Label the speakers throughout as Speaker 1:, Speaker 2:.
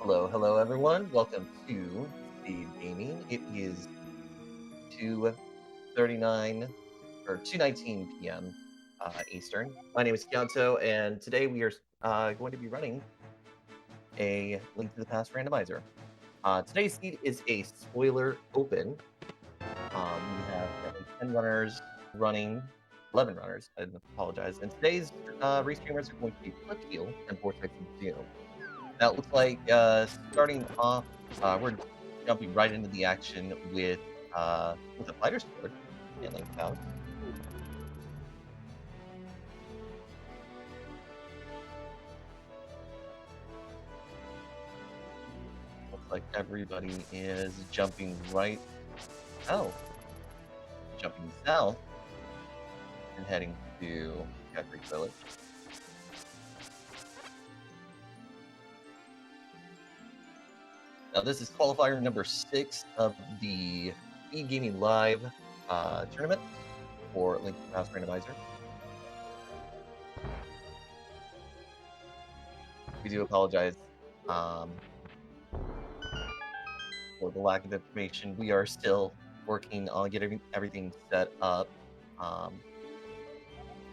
Speaker 1: Hello everyone. Welcome to SpeedGaming. It is 2:39 or 2:19 p.m. Eastern. My name is Kianto, and today we are going to be running a Link to the Past randomizer. Today's seed is a spoiler open. We have currently 10 runners running, 11 runners. I apologize. And today's restreamers are going to be Flipheal and Vortex and Doom. Now it looks like starting off, we're jumping right into the action with a fighter sword and Link House. Looks like everybody is jumping right. Oh, jumping south and heading to Cat Creek Village. Now this is qualifier number 6 of the SpeedGaming Live tournament for Link to the Past randomizer. We do apologize for the lack of information. We are still working on getting everything set up.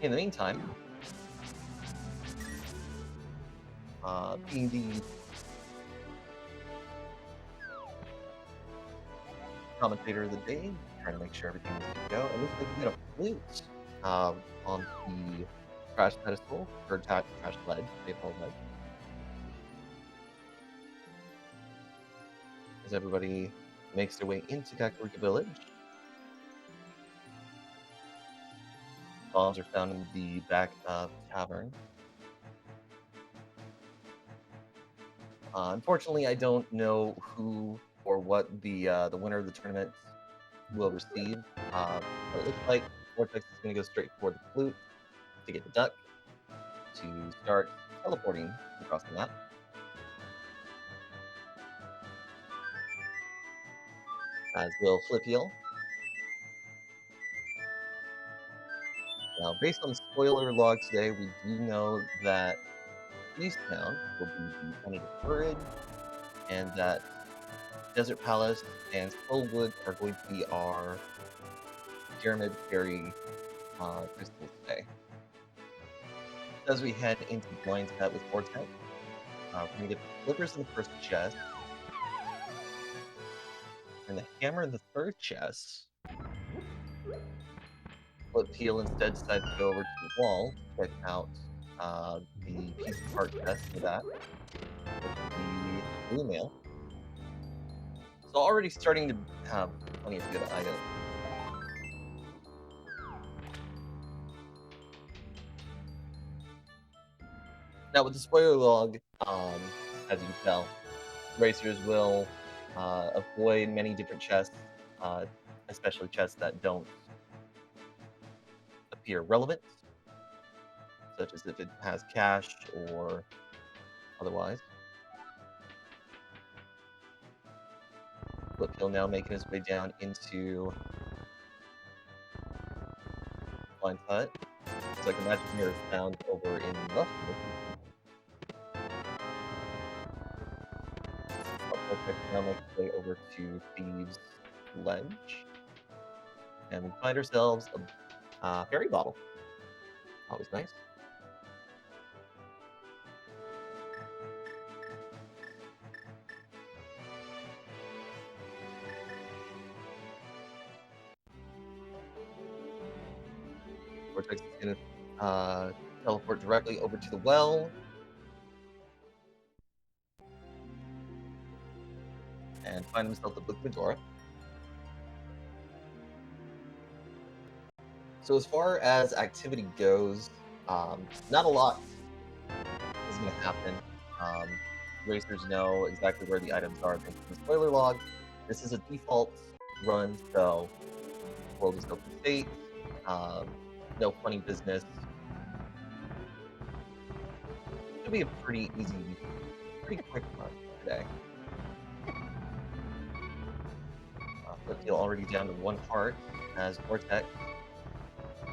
Speaker 1: In the meantime, being the commentator of the day, trying to make sure everything is good to go. It looks like we got a flute on the trash pedestal, or trash ledge, I apologize. As everybody makes their way into Kakarika Village. Bombs are found in the back of the tavern. Unfortunately, I don't know who or what the winner of the tournament will receive. But it looks like Vortex is going to go straight for the flute to get the duck to start teleporting across the map. As will Flipheal. Now, based on the spoiler log today, we do know that Easttown will be the planet of courage, and that Desert Palace and Skullwood are going to be our Pyramid Fairy crystals today. As we head into the blind set with Vortex, we're going to get the flippers in the first chest, and the hammer in the third chest. Flipheal instead decides to go over to the wall to check out the piece of part chest for that, with the blue mail. So already starting to have plenty of good items. Now with the spoiler log, as you can tell, racers will avoid many different chests, especially chests that don't appear relevant, such as if it has cash or otherwise. Flipheal now making his way down into Blind Hut. Looks like a magic mirror is found over in the left. Vortex now makes his way over to Thieves' Ledge. And we find ourselves a fairy bottle. Always nice. Vortex is going to teleport directly over to the well. And find himself the Book Majora. So as far as activity goes, not a lot is going to happen. Racers know exactly where the items are thanks to the spoiler log. This is a default run, so world is open state. No funny business. It'll be a pretty easy, pretty quick run today. Flipheal already down to 1 heart as Vortex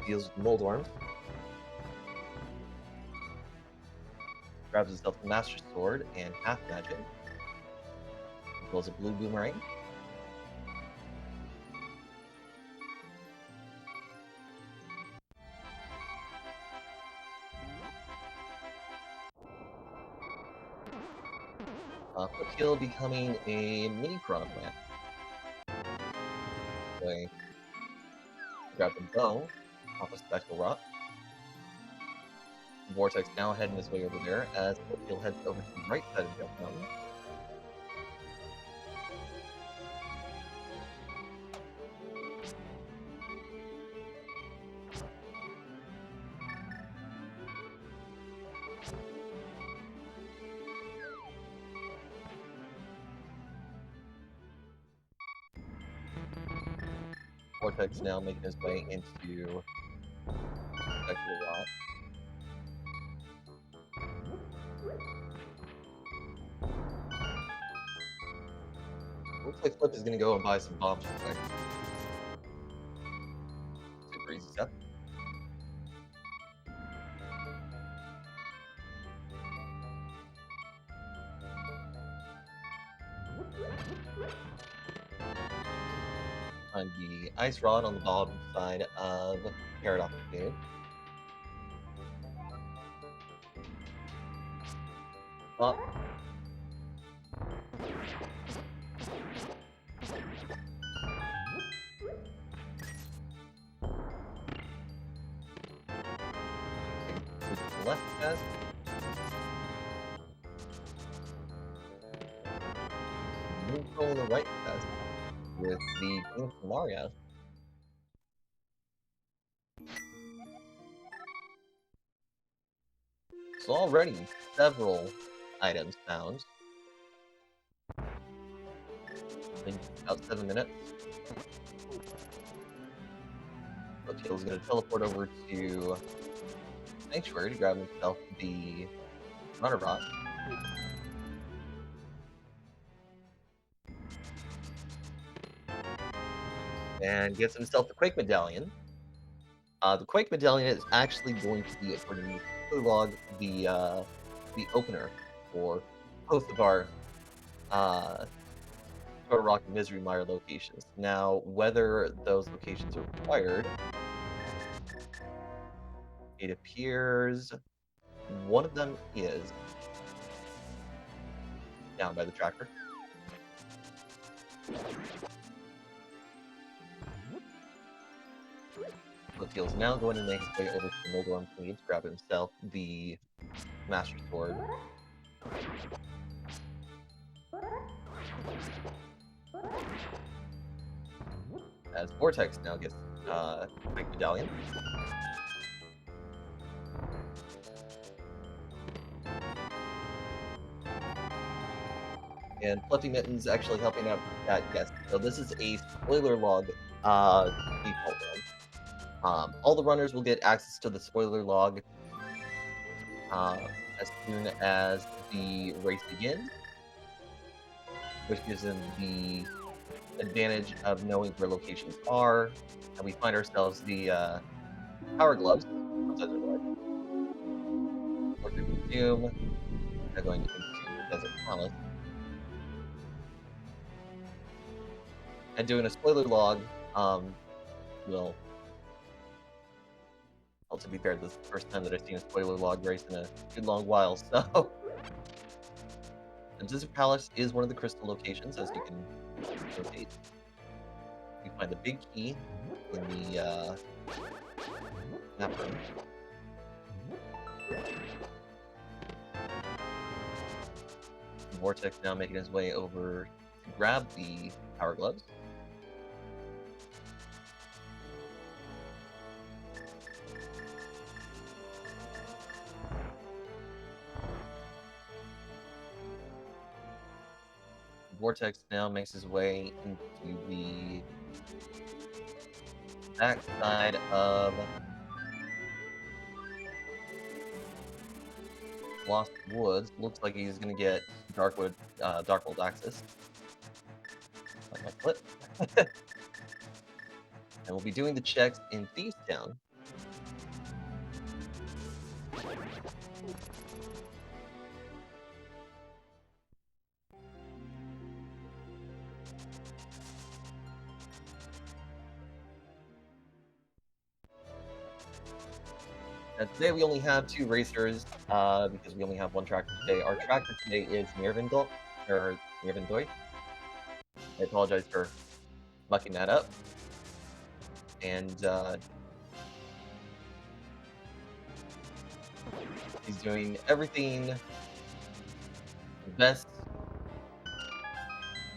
Speaker 1: deals with Moldorm. Grabs himself the Master Sword and Half Magic. as well as a blue boomerang. Foothill becoming a mini Piranha Plant. Way. Grab the bow off a Spectral Rock. Vortex now heading his way over there as Foothill heads over to the right side of Death Mountain. Vortex now making his way into Spectral Rock. Looks like Flip is going to go and buy some bombs real quick. Super easy step. Find the Ice Rod on the bottom side of Paradox Cave. Up. Left pass. Neutral in the right pass with the King from Mario. So already several items found. In about 7 minutes. Foothill going to teleport over to Sanctuary to grab himself the Runner Rock. And gets himself the Quake Medallion. The Quake Medallion is actually going to be, according to the log, the opener for both of our Total Rock and Misery Mire locations. Now, whether those locations are required, it appears one of them is down by the tracker. Foothill now going to make his way over to Mogorum Cave to grab himself the Master Sword. As Vortex now gets Quake Medallion. And Fluffy Mittens actually helping out with that, yes. So this is a spoiler log default log. All the runners will get access to the spoiler log as soon as the race begins, which gives them the advantage of knowing where locations are, and we find ourselves the Power Gloves on Desert Lord. Portrait Doom, now going into Desert Palace. And doing a spoiler log, will... Well, to be fair, this is the first time that I've seen a spoiler log race in a good long while, so... The Desert Palace is one of the crystal locations, as you can rotate. You find the big key in the map room. Vortex now making his way over to grab the Power Gloves. Vortex now makes his way into the back side of Lost Woods. Looks like he's going to get Darkwood access. Like my clip. And we'll be doing the checks in Thieves Town. Now, today we only have 2 racers, because we only have 1 tracker today. Our tracker today is Nirvindol, or Nirvindoy. I apologize for mucking that up. And he's doing everything best to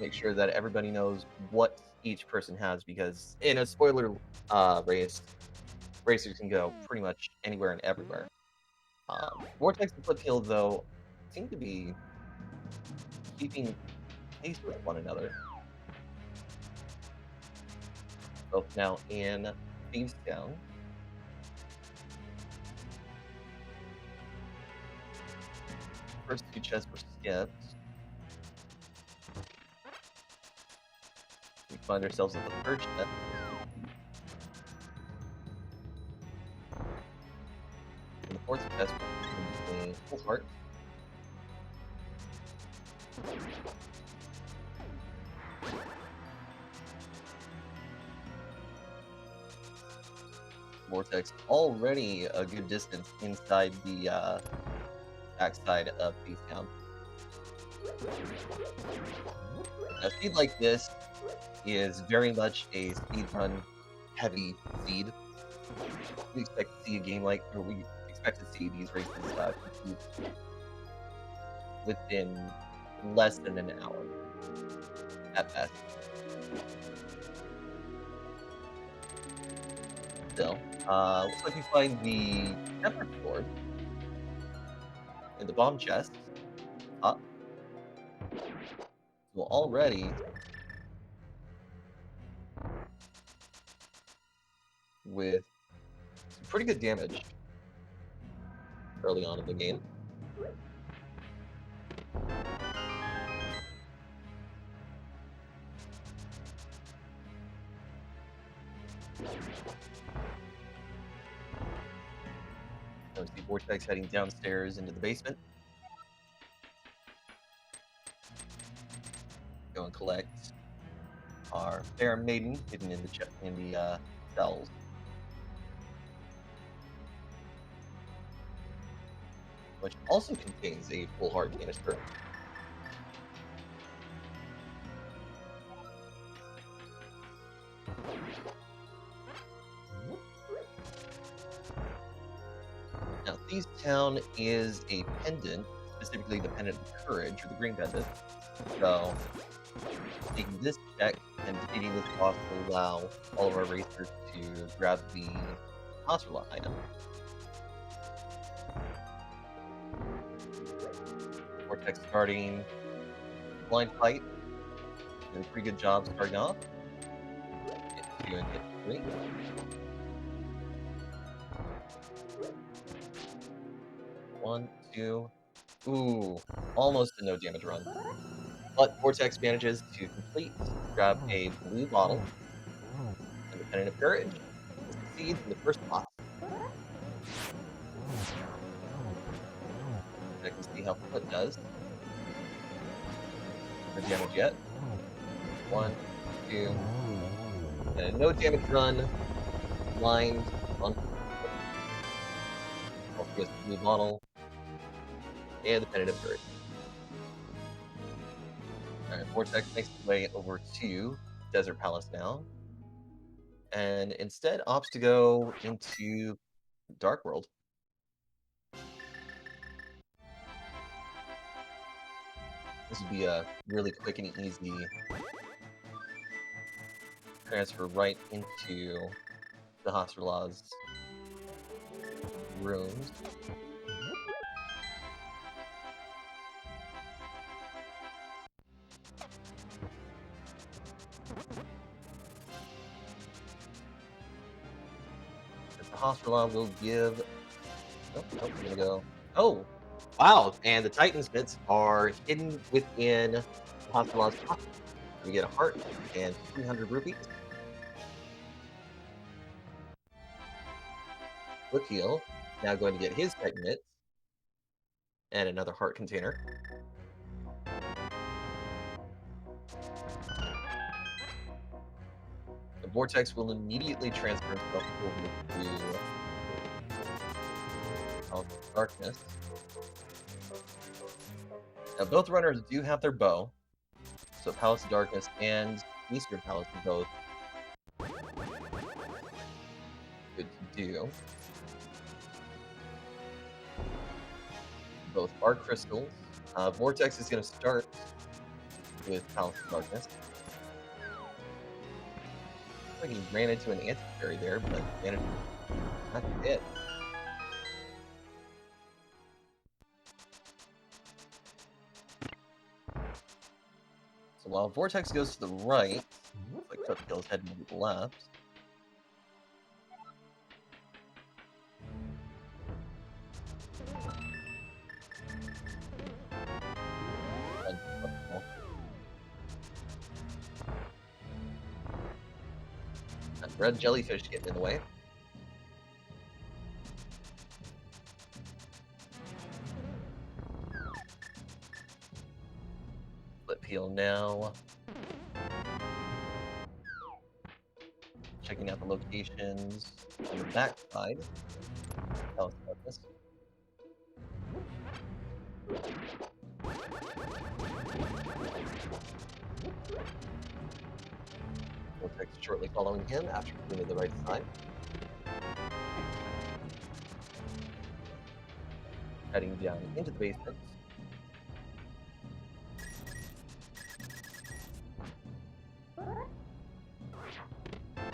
Speaker 1: make sure that everybody knows what each person has, because in a spoiler race, racers can go pretty much anywhere and everywhere. Vortex and Foothill, though, seem to be keeping pace with one another. Both now in Thieves Town. First 2 chests were skipped. We find ourselves at the 3rd chest. And the 4th chest between full heart. Vortex already a good distance inside the backside of Thieves Town. Now, speed like this is very much a speedrun heavy seed. We expect to see a game like, or we expect to see these races complete within less than an hour at best. Still, looks like we find the temper sword in the bomb chest. Up. So already with some pretty good damage early on in the game. Now we see Vortex heading downstairs into the basement. Go and collect our fair maiden hidden in the cells. Which also contains a full heart canister. Now, Thieves Town is a pendant, specifically the Pendant of Courage, or the green pendant. So, taking this check and defeating this boss will allow all of our racers to grab the Monster item. Vortex starting blind fight. Did a pretty good job starting off. Hit 2 and hit 3. One, 2. Ooh, almost a no damage run. But Vortex manages to complete, grab a blue bottle, and the Pendant of Courage, and succeeds in the first boss. I can see how Foot does. No damage yet. 1, 2, and a no damage run. Blind on also gets the blue bottle and the Pendant of Courage. Alright, Vortex makes his way over to Desert Palace now. And instead opts to go into Dark World. This would be a really quick and easy transfer right into the Hasrulah's rooms. The Hasrulah will give... Oh, we're gonna go... Oh! Wow! And the Titan Smiths are hidden within the Hasrulah's pocket. We get a heart and 300 rupees. Foothill now going to get his Titan Mitts and another heart container. The Vortex will immediately transfer himself over to Palace of Darkness. Now, both runners do have their bow, so Palace of Darkness and Eastern Palace are both good to do. Both are crystals. Vortex is going to start with Palace of Darkness. I think he ran into an anti-fairy there, but managed not to hit. So while Vortex goes to the right, like Cuptail's heading to the left. Red jellyfish getting in the way. Flip peel now. Checking out the locations on the back side. Palace of Darkness. Vortex shortly following him after moving to the right side. Heading down into the basement.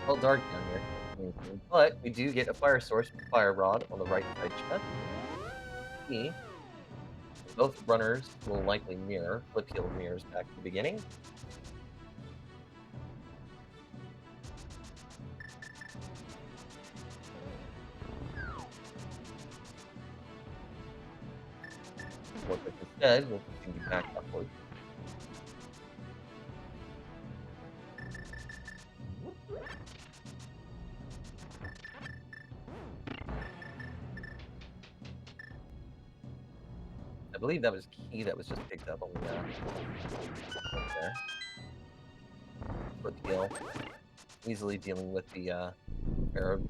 Speaker 1: Well, dark down here. But we do get a fire source with fire rod on the right side chest. Both runners will likely mirror. Flip heel mirrors back to the beginning. Vortex instead will continue back upward. I believe that was key that was just picked up on the right there. Flip heel, easily dealing with the Arab.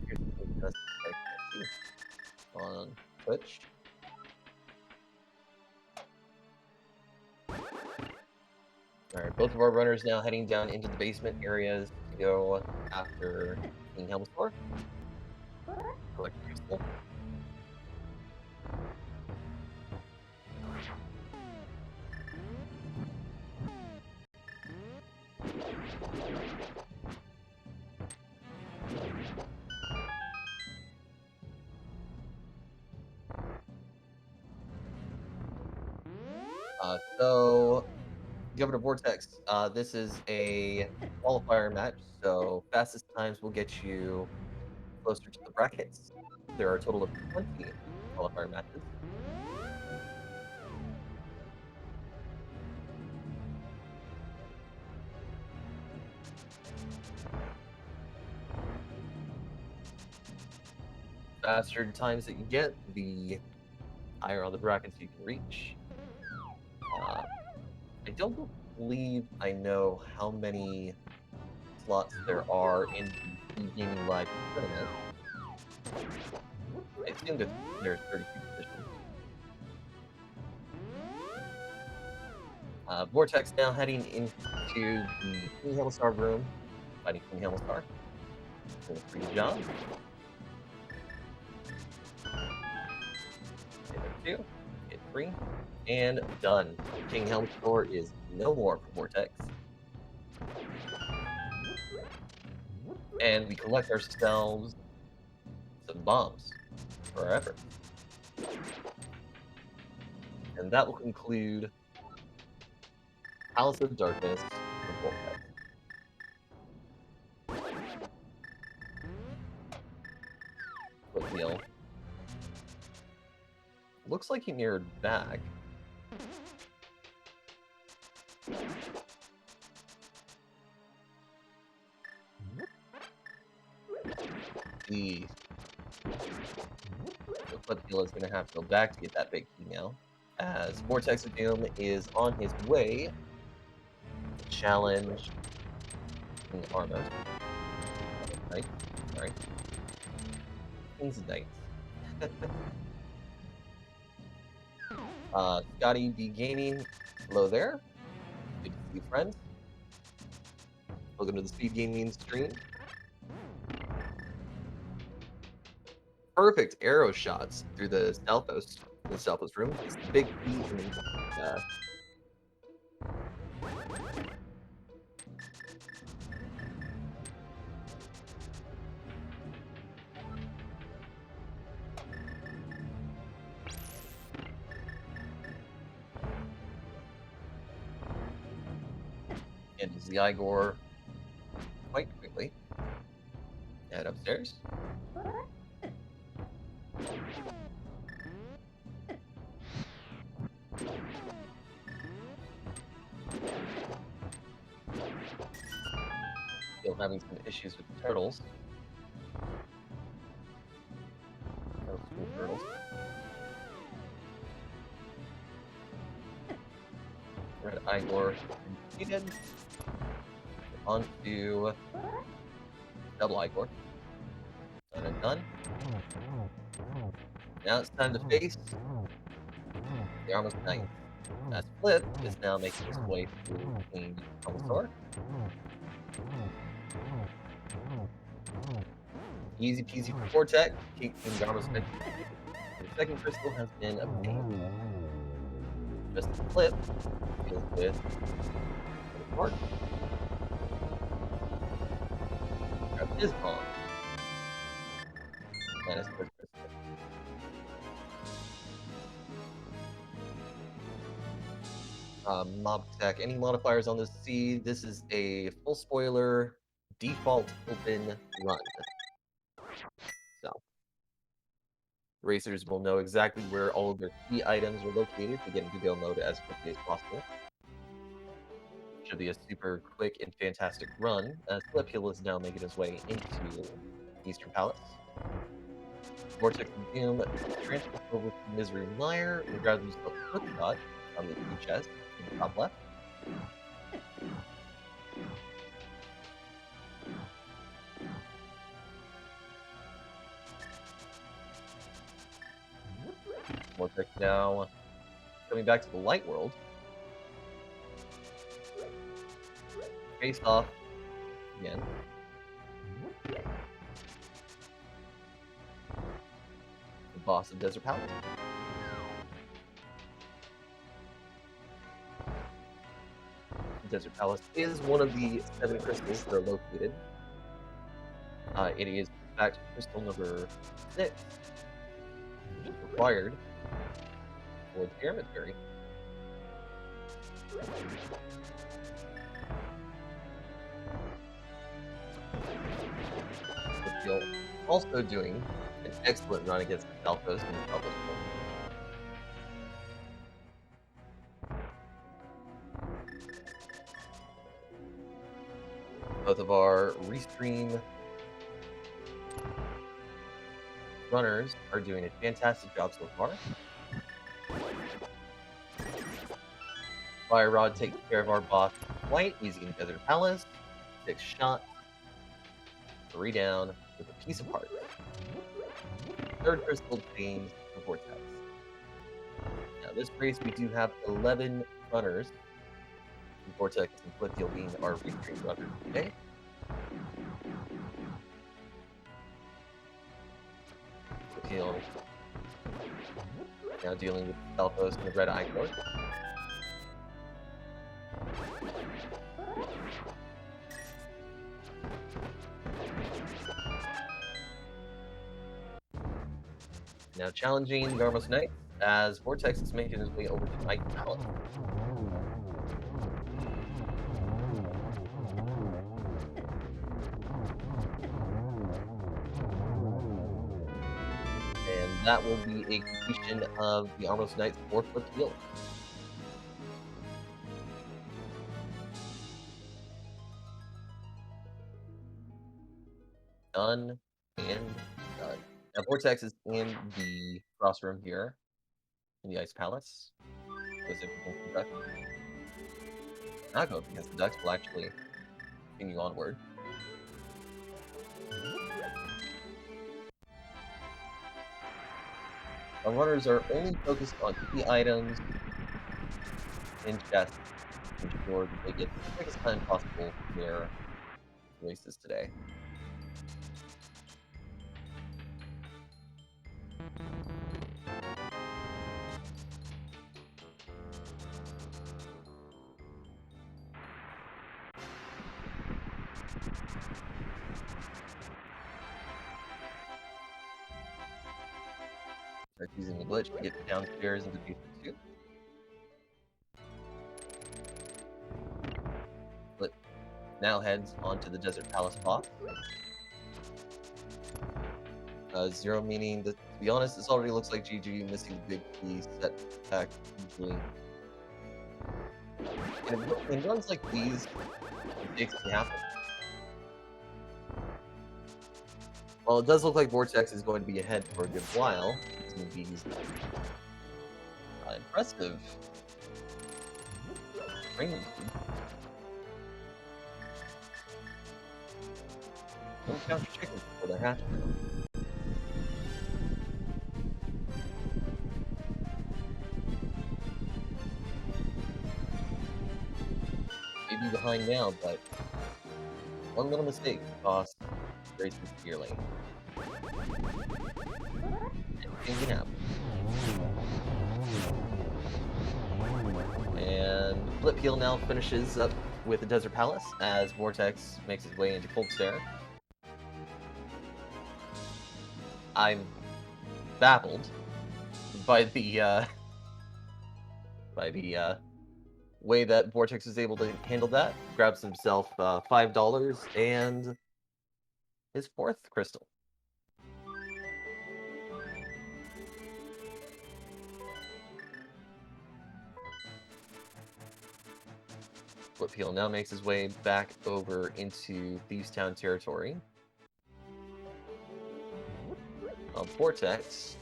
Speaker 1: Here's something just I can't see on Twitch. Alright, both of our runners now heading down into the basement areas to go after King Helmstor. Collect crystal. So, Governor Vortex, this is a qualifier match, so fastest times will get you closer to the brackets. There are a total of 20 qualifier matches. Faster times that you get, the higher on the brackets you can reach. I don't believe I know how many slots there are in the SpeedGaming Live tournament. I assume that there's 32 positions. Vortex now heading into the King Helmstar room, fighting King Helmstar. Doing a pretty good job. Hit 2, hit 3, and done. King Helmstar is no more for Vortex. And we collect ourselves some bombs for our effort. And that will conclude Palace of Darkness for Vortex. Flip wheel. Looks like he mirrored back. The Flipkeel is going to have to go back to get that big key now, as Vortex of Doom is on his way to challenge King Armos. Right? Sorry. King's Knights. Scotty B Gaming, hello there. Good to see you, friend. Welcome to the SpeedGaming stream. Perfect arrow shots through the Stalfos room. It's the big key and the Igor quite quickly. Head upstairs. Still having some issues with the turtles. Those cool turtles. Red Igor completed. On to double Igor. Done and done. Now it's time to face the Armos Knight. As Flip is now making his way through King Commodore. Easy peasy for Vortex. King Armos Knight. The second crystal has been obtained. Just Flip deals with the card. Grab his bomb. And his first crystal. Mob attack. Any modifiers on this seed? This is a full spoiler default open run. So racers will know exactly where all of their key items are located to get into go mode as quickly as possible. Should be a super quick and fantastic run, as Flipkeel is now making his way into Eastern Palace. Vortex and Doom transfers over to Misery Mire and grabs himself a quick shot on the key chest in the top left. Vortex now coming back to the light world. Face off again. The boss of Desert Palace. Desert Palace is one of the 7 crystals that are located. It is, in fact, crystal number 6, which is required for the Pyramid Fairy. Also doing an excellent run against the Stalfos in the public. Both of our restream runners are doing a fantastic job so far. Fire Rod takes care of our boss White, easy in Desert Palace. 6 shots, 3 down with a piece of heart. Third crystal gains the Vortex. Now this race we do have 11 runners. Vortex and Flipkeel being our restream runners today. Flipkeel now dealing with Stalfos and the red Igor. Now challenging the Armos Knight as Vortex is making his way over to Night Palace. And that will be a completion of the Armos Knight's 4-foot heal. Done and done. Now, Vortex is in the cross room here, in the Ice Palace. Goes up against the Ducks. Not go up against the Ducks, will actually continue onward. Our runners are only focused on key items in chests to ensure that they get the quickest time possible for their races today. Start using the glitch to get downstairs into Booster 2. But now heads onto the Desert Palace boss. Zero meaning that, to be honest, this already looks like GG missing the big key set back usually. And in runs like these, mistakes can happen. Well, it does look like Vortex is going to be ahead for a good while. It's going to be impressive. Don't count your chickens before they're hatching. Maybe behind now, but one little mistake cost races dearly. Anything can happen. And Flip Heel now finishes up with the Desert Palace as Vortex makes his way into Cold Stare. I'm baffled by the way that Vortex is able to handle that. Grabs himself $5 and his 4th crystal. Flip Heel now makes his way back over into Thieves Town territory. Vortex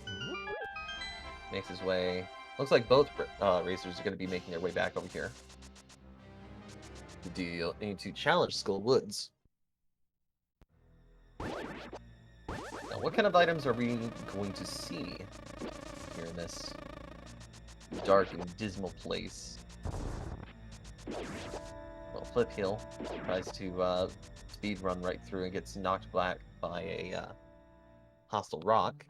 Speaker 1: makes his way. Looks like both racers are going to be making their way back over here to challenge Skull Woods. Now, what kind of items are we going to see here in this dark and dismal place? Well, Flip Heel tries to speed run right through and gets knocked back by a hostile rock.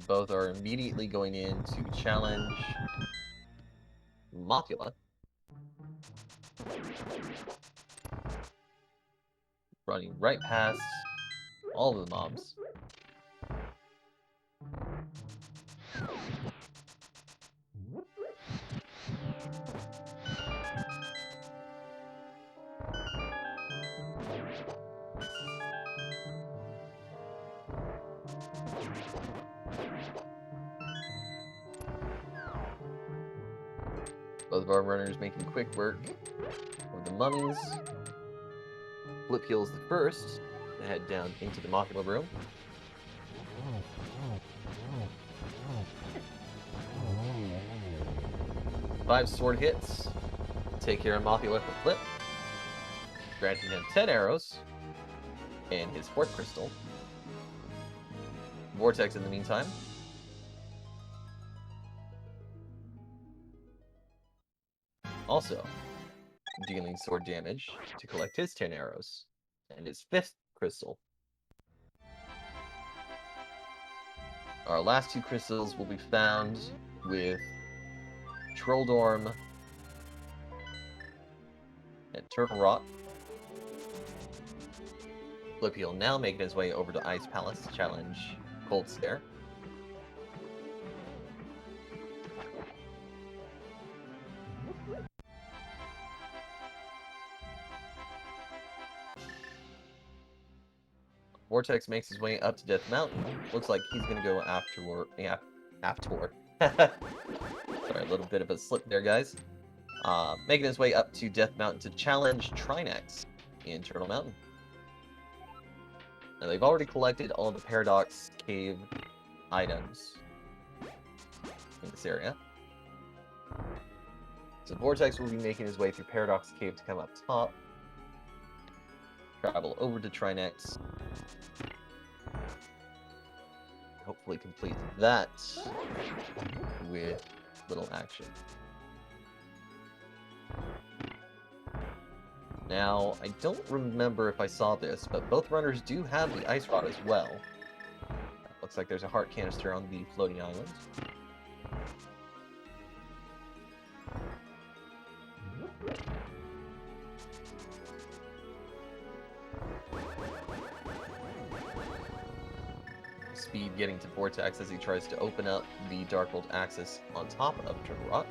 Speaker 1: Both are immediately going in to challenge Mopula. Running right past all of the mobs. Both of our runners making quick work of the mummies. Flip Heel's the first to head down into the Mopula room. Five sword hits. Take care of Mopula for Flip. Granting him 10 arrows. And his 4th crystal. Vortex in the meantime. Also, dealing sword damage to collect his 10 arrows. And his 5th crystal. Our last 2 crystals will be found with Trolldorm and Turtle Rock. Flip Heel now making his way over to Ice Palace to challenge Cold Stare. Vortex makes his way up to Death Mountain. Looks like he's gonna go after. Sorry, a little bit of a slip there, guys. Making his way up to Death Mountain to challenge Trinex in Turtle Mountain. Now, they've already collected all the Paradox Cave items in this area. So Vortex will be making his way through Paradox Cave to come up top. Travel over to Trinex. Hopefully complete that with little action. Now, I don't remember if I saw this, but both runners do have the Ice Rod as well. Looks like there's a heart canister on the floating island. Speed getting to Vortex as he tries to open up the Dark World axis on top of Turtle Rock.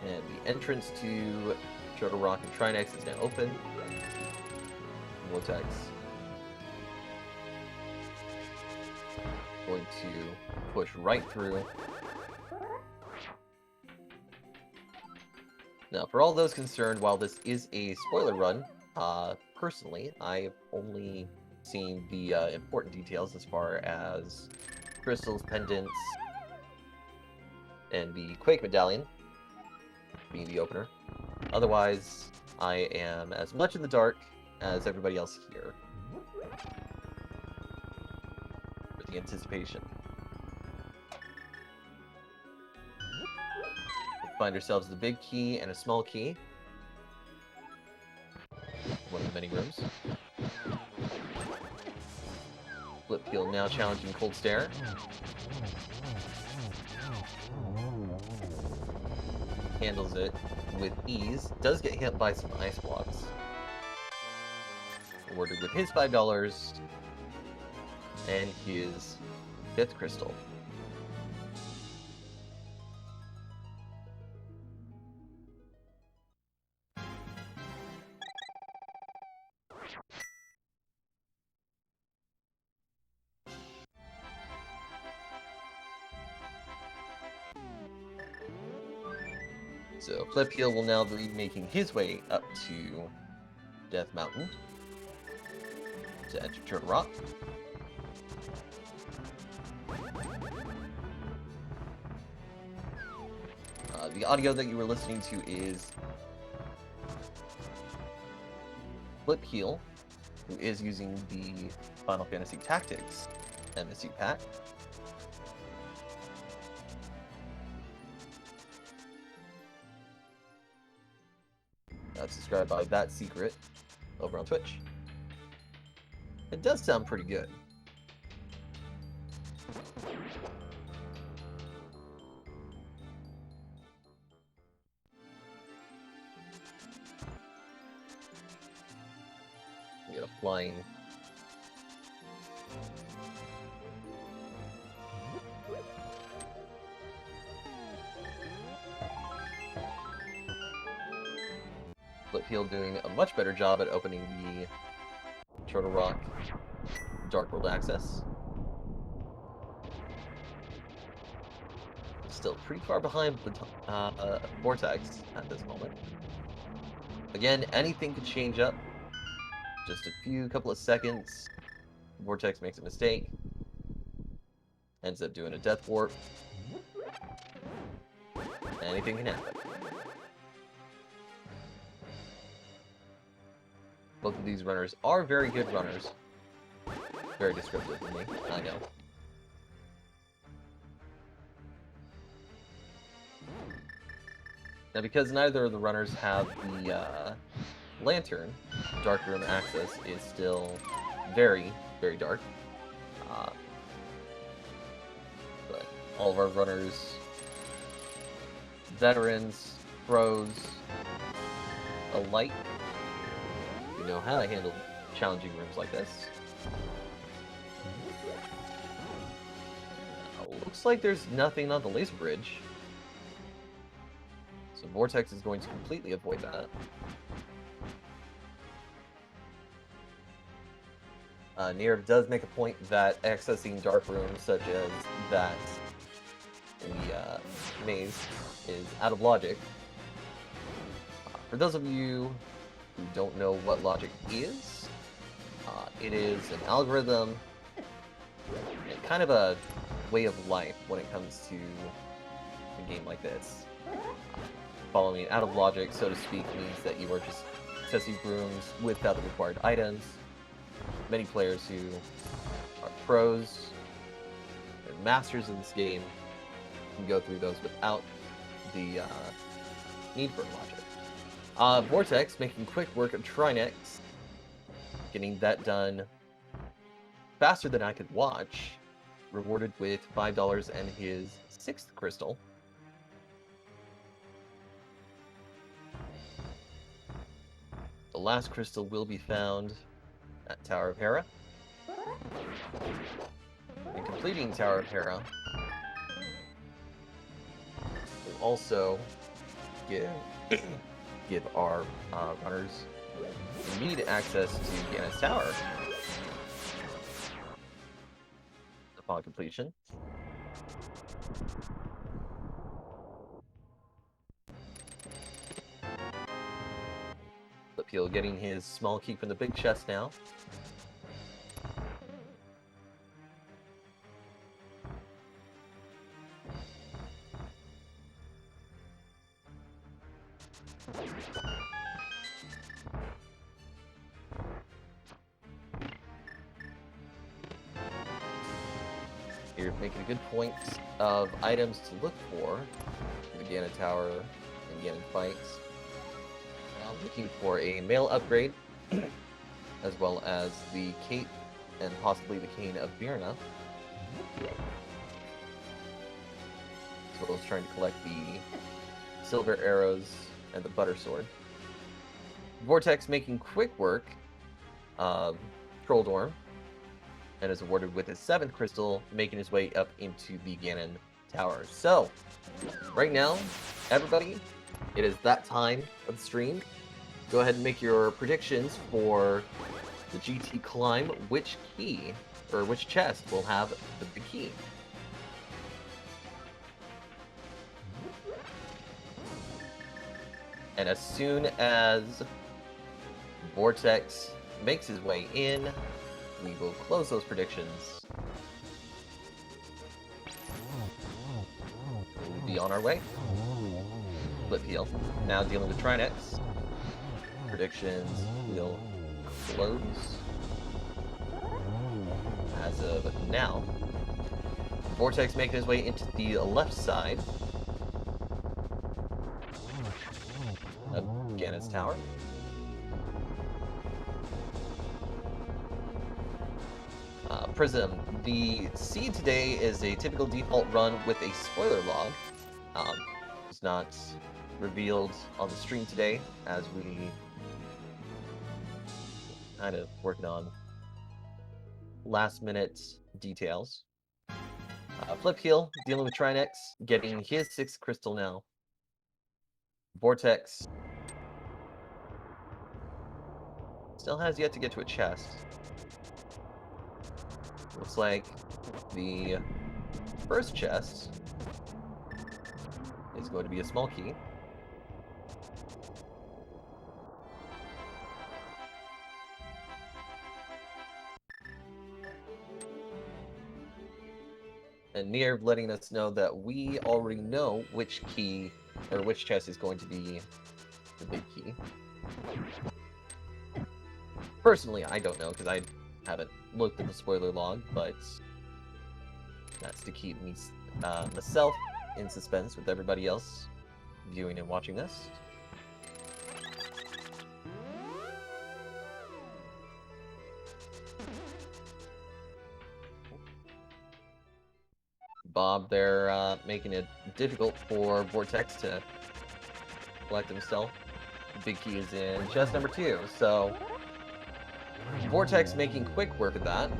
Speaker 1: And the entrance to Turtle Rock and Trinex is now open. Vortex going to push right through. Now, for all those concerned, while this is a spoiler run, personally, I've only seen the important details as far as crystals, pendants, and the Quake Medallion being the opener. Otherwise, I am as much in the dark as everybody else here for the anticipation. Find ourselves the big key and a small key. One of the many rooms. Flip Peel now challenging Cold Stare. Handles it with ease. Does get hit by some ice blocks. Rewarded with his $5 and his 5th crystal. So Flip Heel will now be making his way up to Death Mountain to enter Turtle Rock. The audio that you were listening to is Flip Heel, who is using the Final Fantasy Tactics MSU pack. That's described by That Secret over on Twitch. It does sound pretty good. We got a flying. Flip Heel doing a much better job at opening the Turtle Rock Dark World access. Still pretty far behind the Vortex at this moment. Again, anything could change up. Just a couple of seconds. Vortex makes a mistake. Ends up doing a Death Warp. Anything can happen. Both of these runners are very good runners. Very descriptive to me, I know. Now, because neither of the runners have the lantern, Dark Room access is still very, very dark. But all of our runners, veterans, pros, alike, you know how to handle challenging rooms like this. Looks like there's nothing on the laser bridge. So Vortex is going to completely avoid that. Nerv does make a point that accessing dark rooms such as that in the maze is out of logic. For those of you who don't know what logic is, it is an algorithm and kind of a way of life when it comes to a game like this. Following it out of logic, so to speak, means that you are just testing rooms without the required items. Many players who are pros and masters in this game can go through those without the need for logic. Vortex making quick work of Trinex, getting that done faster than I could watch, rewarded with $5 and his 6th crystal. The last crystal will be found at Tower of Hera. And completing Tower of Hera will also give our runners immediate access to Ganna's Tower upon completion. Appeal getting his small key from the big chest now. You're making a good point of items to look for in the Ganna Tower and Ganon fights. I'm looking for a mail upgrade, as well as the cape and possibly the cane of Virna. So I was trying to collect the silver arrows and the butter sword. Vortex making quick work of Trolldorm, and is awarded with his 7th crystal, making his way up into the Ganon Tower. So, right now, everybody, it is that time of the stream. Go ahead and make your predictions for the GT climb. Which key, or which chest will have the big key? And as soon as Vortex makes his way in, we will close those predictions. We'll be on our way. Flip heal. Now dealing with Trinex. Predictions will close as of now. Vortex making his way into the left side of Ganna's Tower. Prism. The seed today is a typical default run with a spoiler log. It's not revealed on the stream today, as we kind of working on last minute details. Flip heal, dealing with Trinex, getting his 6th crystal now. Vortex still has yet to get to a chest. Looks like the first chest is going to be a small key. And Nerv letting us know that we already know which key, or which chest is going to be the big key. Personally, I don't know, because I haven't looked at the spoiler log, but that's to keep me myself in suspense with everybody else viewing and watching this. Bob, they're making it difficult for Vortex to collect himself. The big key is in chest number 2, so Vortex making quick work of that.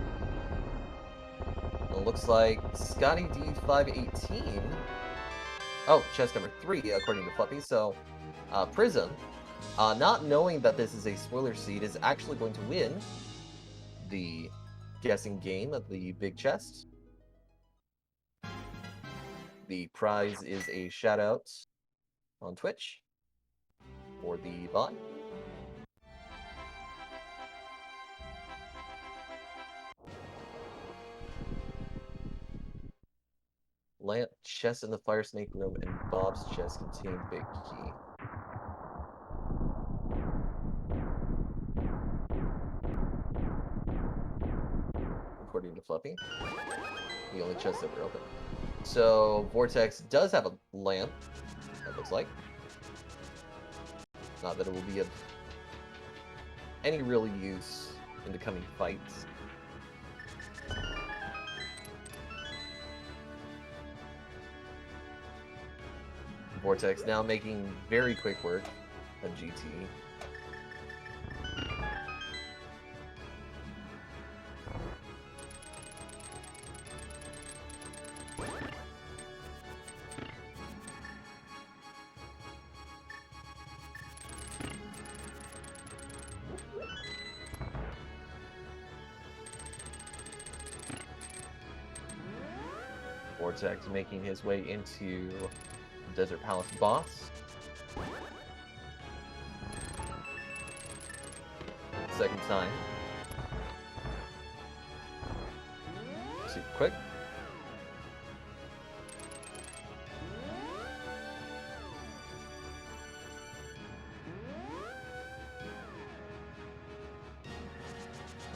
Speaker 1: It looks like Scotty D518 Oh, chest number 3, according to Fluffy. So, Prism, not knowing that this is a spoiler seed, is actually going to win the guessing game of the big chest. The prize is a shout out on Twitch for the bot. Lamp, chest in the fire snake room, and Bob's chest contain big key. According to Fluffy, the only chest that were open. So Vortex does have a lamp, that looks like. Not that it will be of any real use in the coming fights. Vortex now making very quick work of GT. Vortex making his way into Desert Palace boss. Second time. Super quick.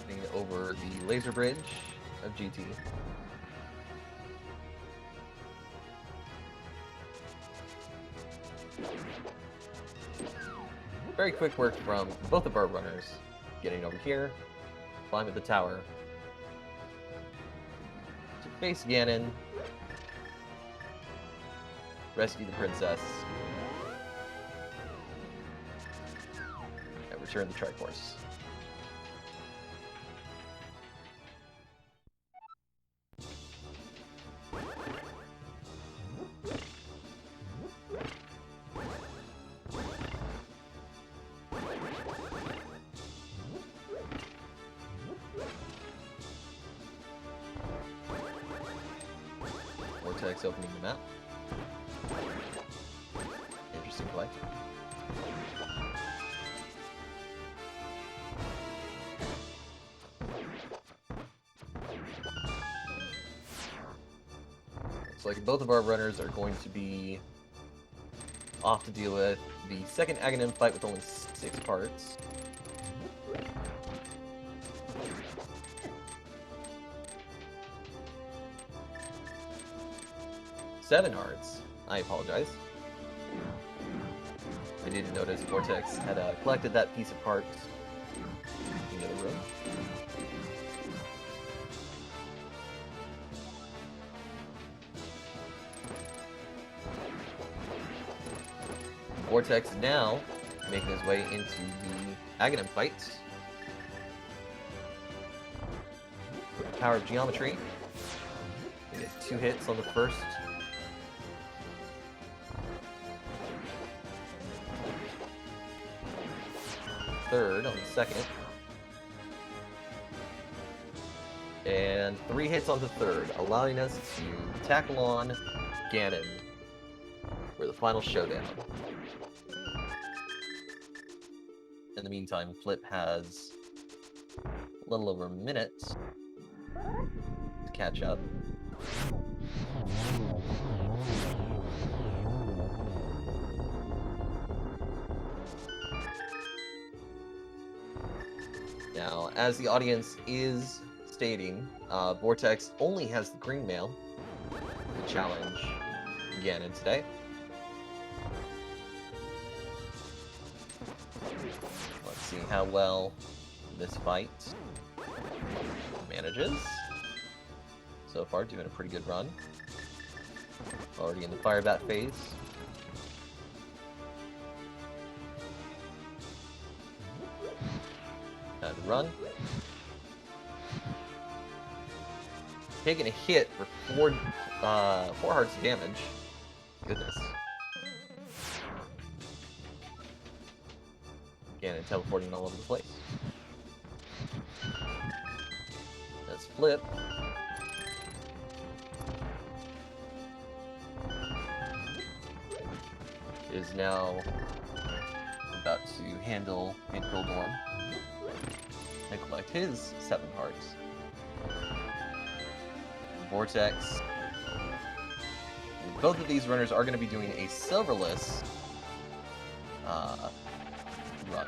Speaker 1: Moving over the laser bridge of GT. Very quick work from both of our runners. Getting over here, climb at the tower, to face Ganon, rescue the princess, and return the Triforce. Vortex opening the map. Interesting play. Looks like both of our runners are going to be off to deal with the second Aghanim fight with only 6 parts. Seven hearts. I apologize. I didn't notice Vortex had collected that piece of parts in the other room. Vortex now making his way into the Aghanim fight. With the power of geometry. He gets 2 hits on the first. Third on the second. And 3 hits on the third, allowing us to tackle on Ganon for the final showdown. In the meantime, Flip has a little over a minute to catch up. Now, as the audience is stating, Vortex only has the green mail to challenge Ganon today. Let's see how well this fight manages. So far, doing a pretty good run. Already in the fire bat phase. Had to run. Taking a hit for 4 hearts of damage. Goodness. Again, and teleporting all over the place. Let's flip. Is now about to handle and kill Dorm and collect his 7 hearts. Vortex. Both of these runners are going to be doing a silverless run.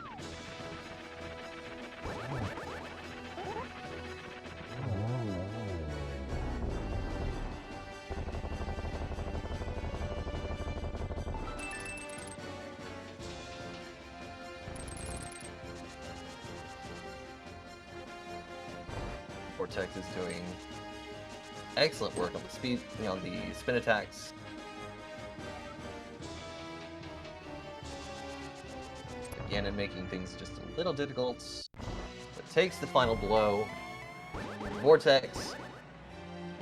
Speaker 1: Vortex is doing excellent work on the speed, on the spin attacks. Again, and making things just a little difficult. But takes the final blow. Vortex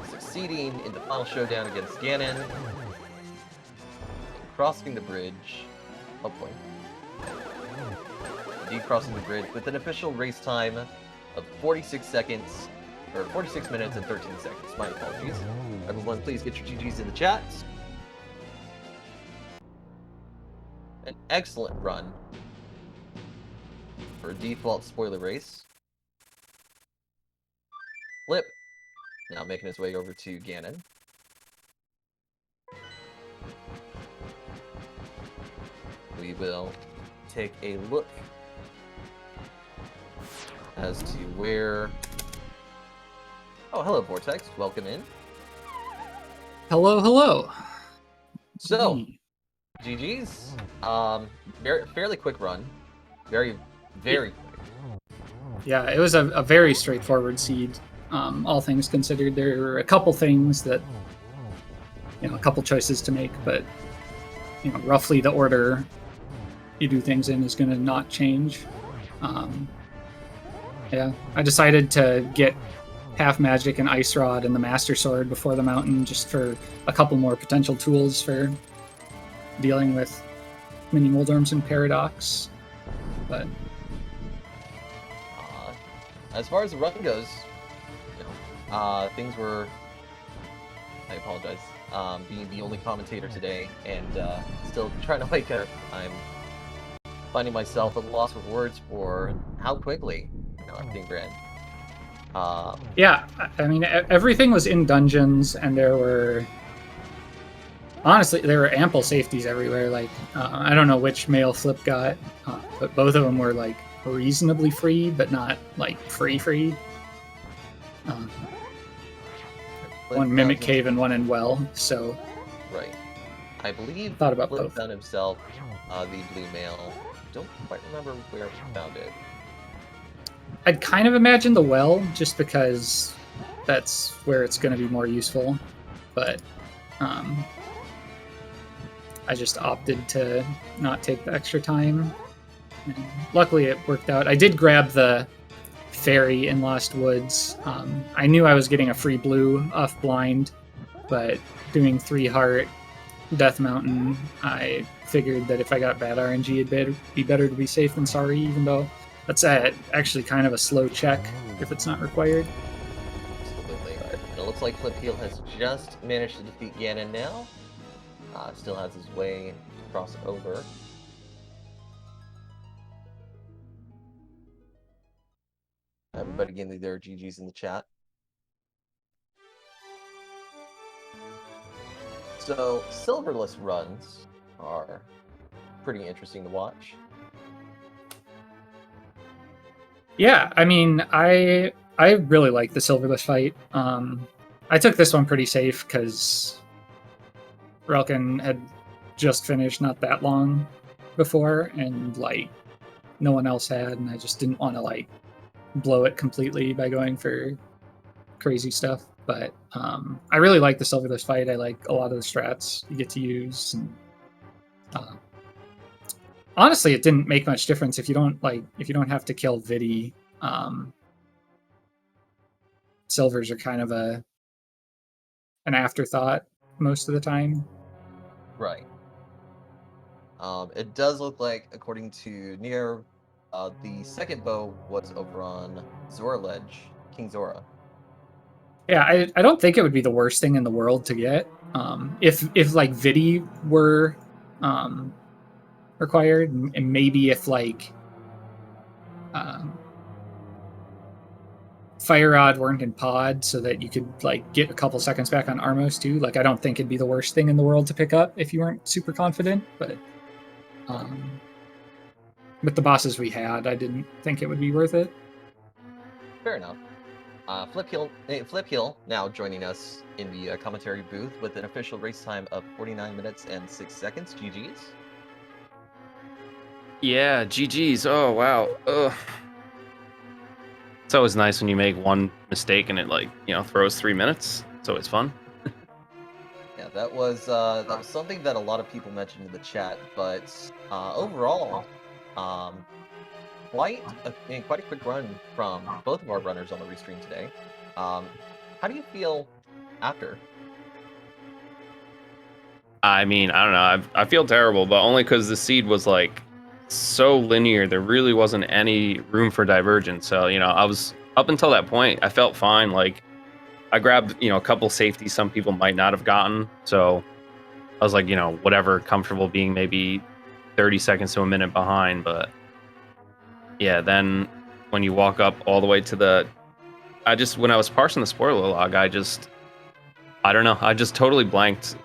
Speaker 1: succeeding in the final showdown against Ganon. And crossing the bridge. Hopefully. Indeed, crossing the bridge with an official race time of 46 seconds. Or 46 minutes and 13 seconds. My apologies. Everyone, please get your GGs in the chat. An excellent run for a default spoiler race. Flip. Now making his way over to Ganon. We will take a look as to where... Oh, hello, Vortex. Welcome in.
Speaker 2: Hello, hello.
Speaker 1: So, GG's. Fairly quick run. Very quick.
Speaker 2: Yeah, it was a very straightforward seed. All things considered, there were a couple things that, a couple choices to make, but, roughly the order you do things in is going to not change. Yeah, I decided to get half magic and ice rod and the master sword before the mountain, just for a couple more potential tools for dealing with mini Moldorms and Paradox. But
Speaker 1: as far as the run goes, things were... I apologize. Being the only commentator today and still trying to wake up, I'm finding myself at a loss of words for how quickly everything ran.
Speaker 2: Yeah, I mean, everything was in dungeons, and there were ample safeties everywhere. Like, I don't know which male Flip got, but both of them were like reasonably free, but not like free. One Mimic Cave and one in Well. So,
Speaker 1: right. I believe
Speaker 2: thought about
Speaker 1: Flip
Speaker 2: both.
Speaker 1: found himself the blue male. Don't quite remember where he found it.
Speaker 2: I'd kind of imagine the Well, just because that's where it's going to be more useful. But I just opted to not take the extra time. And luckily, it worked out. I did grab the fairy in Lost Woods. I knew I was getting a free blue off blind, but doing 3 heart Death Mountain, I figured that if I got bad RNG, it'd be better to be safe than sorry, even though that's actually kind of a slow check if it's not required.
Speaker 1: Absolutely. It looks like Flip Heel has just managed to defeat Ganon now. Still has his way to cross over. Everybody getting their GGs in the chat. So, silverless runs are pretty interesting to watch.
Speaker 2: Yeah, I mean, I really like the silverless fight. I took this one pretty safe because Relkin had just finished not that long before, and like no one else had, and I just didn't want to like blow it completely by going for crazy stuff. But I really like the silverless fight. I like a lot of the strats you get to use. And, honestly, it didn't make much difference if you don't have to kill Vidi. Silvers are kind of an afterthought most of the time.
Speaker 1: Right. It does look like, according to Nier, the second bow was over on Zora Ledge, King Zora.
Speaker 2: Yeah, I don't think it would be the worst thing in the world to get. If like Vidi were required, and maybe if like um, Fire Rod weren't in pod, so that you could like get a couple seconds back on Armos too. Like I don't think it'd be the worst thing in the world to pick up if you weren't super confident. But with the bosses we had, I didn't think it would be worth it.
Speaker 1: Fair enough. Flip Hill now joining us in the commentary booth with an official race time of 49 minutes and 6 seconds. GG's.
Speaker 3: Yeah, GG's. Oh, wow. Ugh. It's always nice when you make one mistake and it, like, throws 3 minutes. It's always fun.
Speaker 1: Yeah, that was something that a lot of people mentioned in the chat, but overall, quite a quick run from both of our runners on the restream today. How do you feel after?
Speaker 3: I mean, I don't know. I feel terrible, but only because the seed was like so linear. There really wasn't any room for divergence. So, I was up until that point, I felt fine. Like I grabbed, a couple safeties some people might not have gotten. So I was like, whatever, comfortable being maybe 30 seconds to a minute behind. But yeah, then when you walk up all the way to when I was parsing the spoiler log, I don't know. I just totally blanked.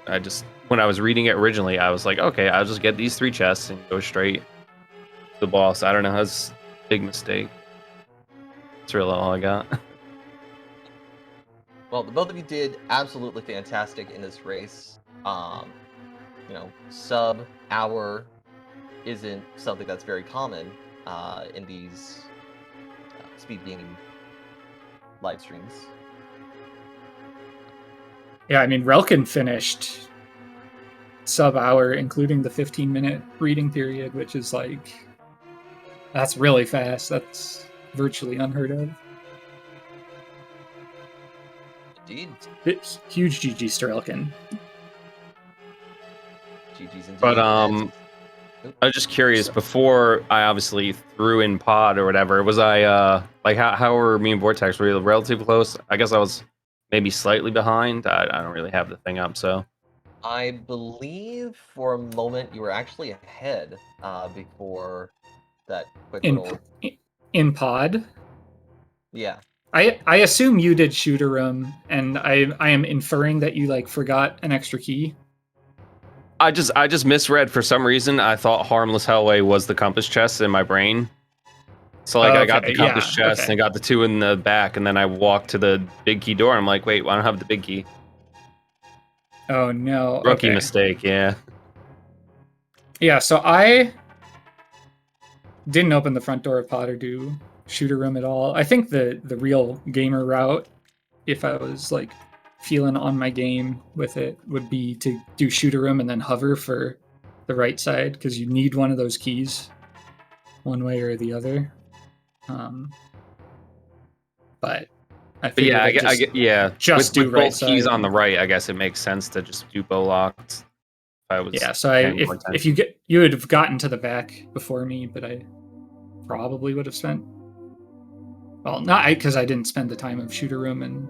Speaker 3: When I was reading it originally, I was like, okay, I'll just get these 3 chests and go straight to the boss. I don't know. That's a big mistake. That's really all I got.
Speaker 1: Well, the both of you did absolutely fantastic in this race. Sub hour isn't something that's very common in these speed gaming live streams.
Speaker 2: Yeah, I mean, Relkin finished sub-hour, including the 15-minute reading period, which is like, that's really fast. That's virtually unheard of.
Speaker 1: Indeed.
Speaker 2: Huge GG's to Relkin.
Speaker 1: GG's indeed.
Speaker 3: But I was just curious, before I obviously threw in pod or whatever, was I like how were me and Vortex? Were we relatively close? I guess I was maybe slightly behind. I don't really have the thing up, so
Speaker 1: I believe for a moment you were actually ahead before that quick little...
Speaker 2: In pod?
Speaker 1: Yeah.
Speaker 2: I assume you did shooter room, and I am inferring that you like forgot an extra key.
Speaker 3: I just misread for some reason. I thought Harmless Hellway was the compass chest in my brain. So like I got the compass chest and I got the 2 in the back, and then I walked to the big key door. I'm like, wait, I don't have the big key.
Speaker 2: Oh no.
Speaker 3: Rookie mistake, yeah.
Speaker 2: Yeah, so I didn't open the front door of pod or do shooter room at all. I think the real gamer route, if I was like feeling on my game with it, would be to do shooter room and then hover for the right side, because you need one of those keys one way or the other. But I figured
Speaker 3: just
Speaker 2: do
Speaker 3: with
Speaker 2: right
Speaker 3: both keys
Speaker 2: side.
Speaker 3: on the right, I guess it makes sense to just do bow locked.
Speaker 2: If you would have gotten to the back before me, but I probably would have spent, well, not because I didn't spend the time of shooter room and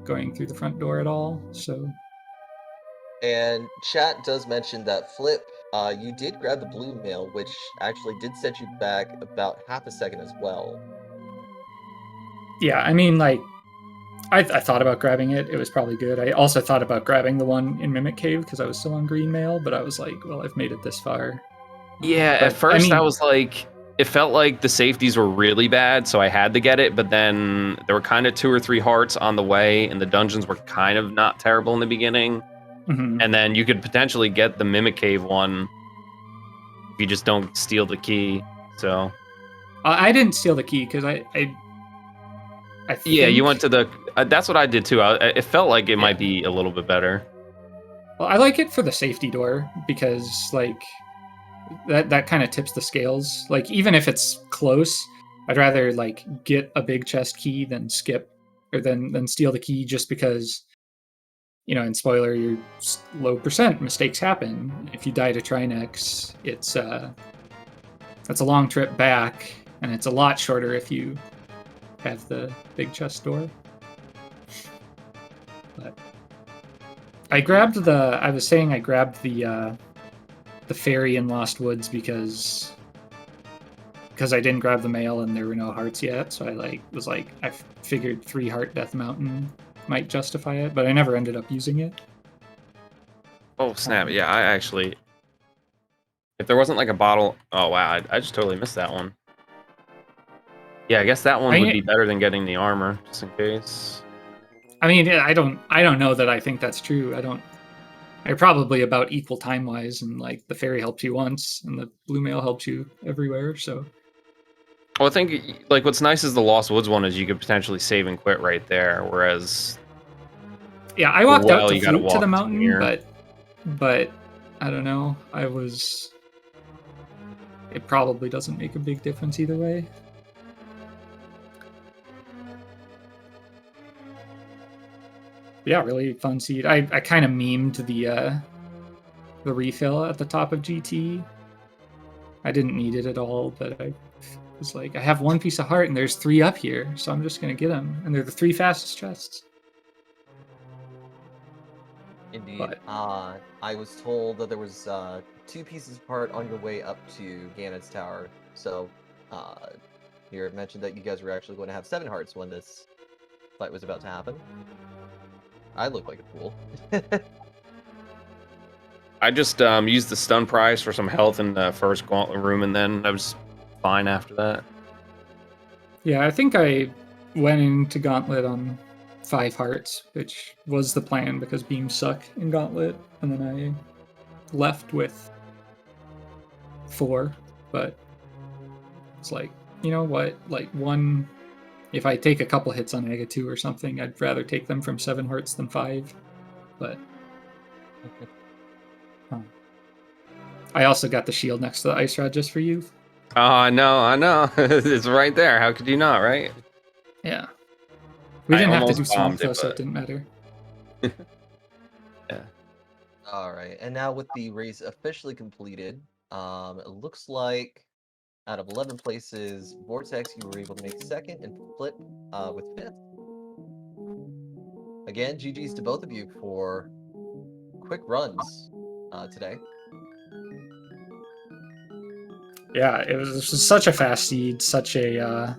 Speaker 2: going through the front door at all. So,
Speaker 1: and chat does mention that Flip, you did grab the blue mail, which actually did set you back about half a second as well.
Speaker 2: Yeah, I mean, like, I thought about grabbing it. It was probably good. I also thought about grabbing the one in Mimic Cave because I was still on green mail, but I was like, well, I've made it this far.
Speaker 3: Yeah, at first I was like, it felt like the safeties were really bad, so I had to get it, but then there were kind of 2 or 3 hearts on the way, and the dungeons were kind of not terrible in the beginning.
Speaker 2: Mm-hmm.
Speaker 3: And then you could potentially get the Mimic Cave one if you just don't steal the key. So
Speaker 2: I didn't steal the key because I think...
Speaker 3: Yeah, you went to the... that's what I did too. It felt like it might be a little bit better.
Speaker 2: Well, I like it for the safety door because, like, that kind of tips the scales. Like, even if it's close, I'd rather, like, get a big chest key than skip, or than steal the key, just because you know, and spoiler, you're low percent, mistakes happen. If you die to Trinex, it's a long trip back, and it's a lot shorter if you have the big chest door. But I grabbed I was saying I grabbed the ferry in Lost Woods because I didn't grab the mail and there were no hearts yet, so I figured 3 heart Death Mountain might justify it, but I never ended up using it.
Speaker 3: Oh snap! Yeah, I actually, if there wasn't like a bottle, oh wow, I just totally missed that one. Yeah, I guess that one would be better than getting the armor, just in case.
Speaker 2: I mean, I don't know that I think that's true. They're probably about equal time wise, and like the ferry helps you once, and the blue mail helps you everywhere. So,
Speaker 3: well, I think like what's nice is the Lost Woods one is you could potentially save and quit right there, whereas
Speaker 2: yeah, I walked out to
Speaker 3: you gotta
Speaker 2: Flute to the
Speaker 3: walk
Speaker 2: mountain,
Speaker 3: here.
Speaker 2: but I don't know. It probably doesn't make a big difference either way. Yeah, really fun seed. I kind of memed the refill at the top of GT. I didn't need it at all, but I was like, I have 1 piece of heart and there's 3 up here, so I'm just gonna get them, and they're the 3 fastest chests.
Speaker 1: Indeed.
Speaker 2: But
Speaker 1: I was told that there was 2 pieces of heart on your way up to Ganon's tower. So you mentioned that you guys were actually going to have 7 hearts when this fight was about to happen. I look like a fool.
Speaker 3: I just used the stun prize for some health in the first gauntlet room, and then I was fine after that.
Speaker 2: yeah, I think I went into Gauntlet on 5 hearts, which was the plan because beams suck in Gauntlet, and then I left with 4. But it's like, you know what? Like one, if I take a couple hits on Aga 2 or something, I'd rather take them from 7 hearts than 5. But I also got the shield next to the ice rod just for you.
Speaker 3: Oh, I know. It's right there. How could you not, right?
Speaker 2: Yeah. We didn't have to do swamp though,
Speaker 3: it,
Speaker 2: so it didn't matter.
Speaker 3: Yeah.
Speaker 1: All right, and now with the race officially completed, it looks like out of 11 places, Vortex, you were able to make 2nd, and Flip with 5th. Again, GG's to both of you for quick runs today.
Speaker 2: Yeah, it was such a fast seed, such a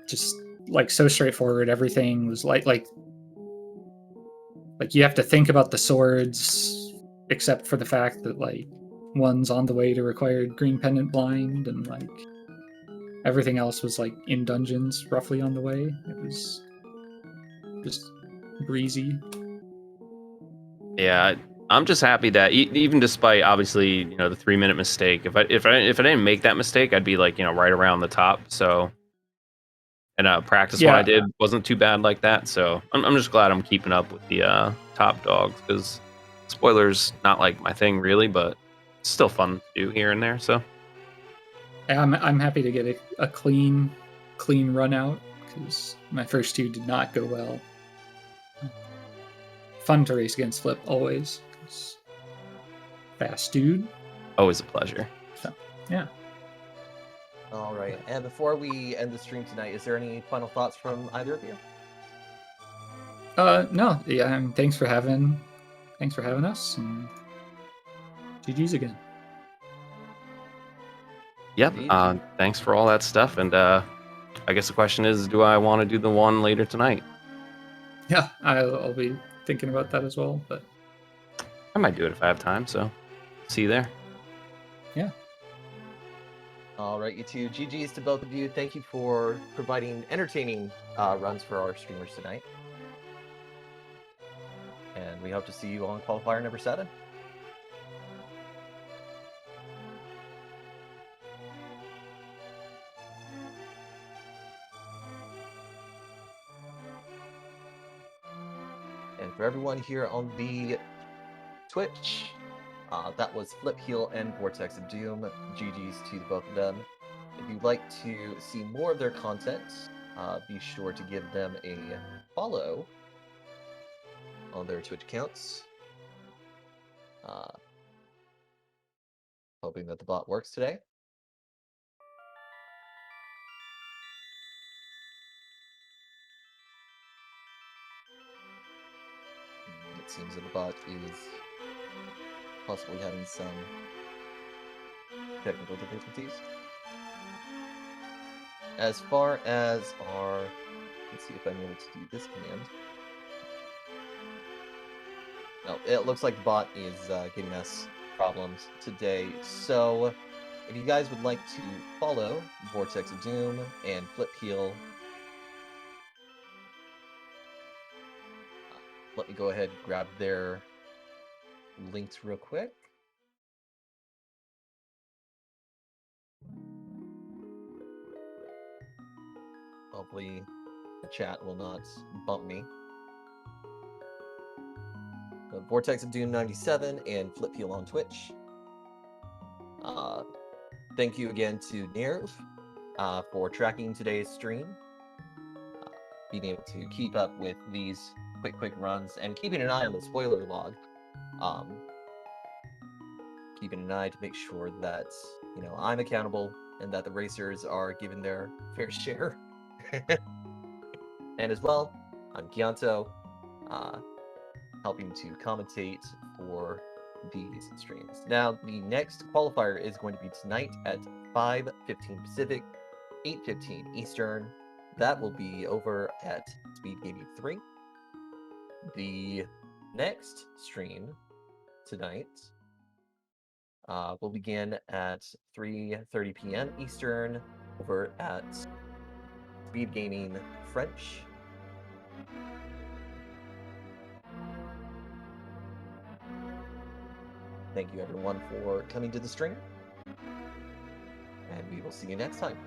Speaker 2: just like so straightforward. Everything was like you have to think about the swords, except for the fact that like one's on the way to required green pendant blind, and like everything else was like in dungeons, roughly on the way. It was just breezy.
Speaker 3: Yeah, I'm just happy that even despite obviously the 3-minute mistake, if I didn't make that mistake, I'd be like right around the top. So, and practice what I did wasn't too bad like that. So I'm just glad I'm keeping up with the top dogs, because spoilers not like my thing really, but it's still fun to do here and there. So
Speaker 2: yeah, I'm happy to get a clean run out, because my first 2 did not go well. Fun to race against Flip always. Fast dude.
Speaker 3: Always a pleasure.
Speaker 2: So, yeah.
Speaker 1: All right, and before we end the stream tonight, is there any final thoughts from either of you?
Speaker 2: No. Yeah, thanks for having us, and GG's again.
Speaker 3: Yep. Thanks for all that stuff, and I guess the question is, do I want to do the one later tonight?
Speaker 2: Yeah, I'll be thinking about that as well, but
Speaker 3: I might do it if I have time. So, see you there.
Speaker 2: Yeah.
Speaker 1: All right, you two. GG's to both of you. Thank you for providing entertaining runs for our streamers tonight. And we hope to see you on qualifier number 7. And for everyone here on the Twitch, that was Flip Heel and Vortex of Doom. GG's to both of them. If you'd like to see more of their content, be sure to give them a follow on their Twitch accounts. Hoping that the bot works today. It seems that the bot is possibly having some technical difficulties. As far as our, let's see if I'm able to do this command. No, it looks like the bot is giving us problems today. So if you guys would like to follow Vortex of Doom and Flip Heal, let me go ahead and grab their links real quick. Hopefully the chat will not bump me. Vortex of Doom 97 and Flip Heal on Twitch. Thank you again to Nerv for tracking today's stream, being able to keep up with these quick runs, and keeping an eye on the spoiler log. Keeping an eye to make sure that, you know, I'm accountable and that the racers are given their fair share. And as well, I'm Kianto, helping to commentate for these streams. Now, the next qualifier is going to be tonight at 5:15 Pacific, 8:15 Eastern. That will be over at SpeedGaming 3. The next stream tonight will begin at 3:30 p.m. Eastern over at SpeedGaming French. Thank you everyone for coming to the stream, and we will see you next time.